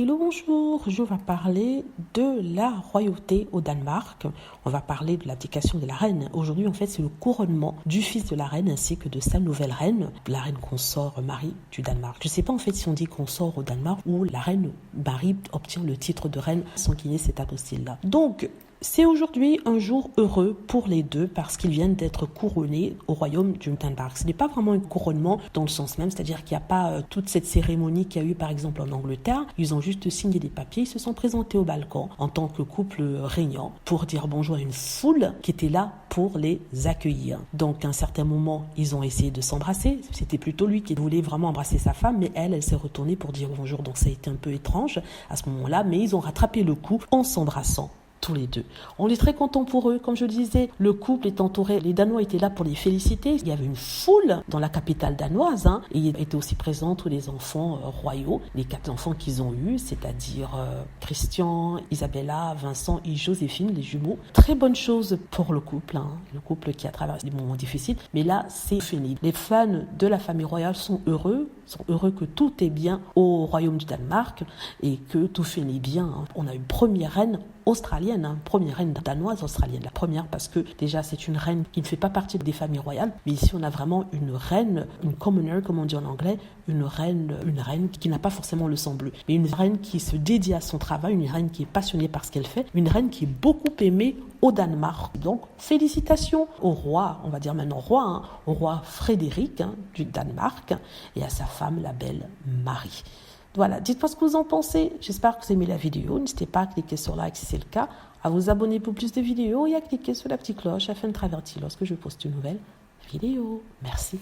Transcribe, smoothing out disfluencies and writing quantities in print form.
Hello, bonjour, je vais parler de la royauté au Danemark. On va parler de l'abdication de la reine. Aujourd'hui, en fait, c'est le couronnement du fils de la reine ainsi que de sa nouvelle reine, la reine consort Marie du Danemark. Je ne sais pas en fait si on dit consort au Danemark ou la reine Marie obtient le titre de reine sans qu'il y ait cet apostille-là. Donc, c'est aujourd'hui un jour heureux pour les deux parce qu'ils viennent d'être couronnés au royaume du Danemark. Ce n'est pas vraiment un couronnement dans le sens même, c'est-à-dire qu'il n'y a pas toute cette cérémonie qu'il y a eu par exemple en Angleterre. Ils ont juste signé des papiers, ils se sont présentés au balcon en tant que couple régnant pour dire bonjour à une foule qui était là pour les accueillir. Donc à un certain moment, ils ont essayé de s'embrasser. C'était plutôt lui qui voulait vraiment embrasser sa femme, mais elle s'est retournée pour dire bonjour. Donc ça a été un peu étrange à ce moment-là, mais ils ont rattrapé le coup en s'embrassant. Tous les deux. On est très contents pour eux. Comme je le disais, le couple est entouré. Les Danois étaient là pour les féliciter. Il y avait une foule dans la capitale danoise. Et il était aussi présent tous les enfants royaux, les 4 enfants qu'ils ont eus, c'est-à-dire Christian, Isabella, Vincent et Joséphine, les jumeaux. Très bonne chose pour le couple. Le couple qui a traversé des moments difficiles. Mais là, c'est fini. Les fans de la famille royale sont heureux que tout est bien au royaume du Danemark et que tout finit bien. On a une première reine australienne, première reine danoise australienne. La première parce que déjà c'est une reine qui ne fait pas partie des familles royales, mais ici on a vraiment une reine, une commoner comme on dit en anglais, une reine qui n'a pas forcément le sang bleu, mais une reine qui se dédie à son travail, une reine qui est passionnée par ce qu'elle fait, une reine qui est beaucoup aimée au Danemark. Donc félicitations au roi, on va dire maintenant roi, au roi Frédéric du Danemark et à sa femme la belle Marie. Voilà, dites-moi ce que vous en pensez. J'espère que vous aimez la vidéo. N'hésitez pas à cliquer sur like si c'est le cas, à vous abonner pour plus de vidéos et à cliquer sur la petite cloche afin de être averti lorsque je poste une nouvelle vidéo. Merci.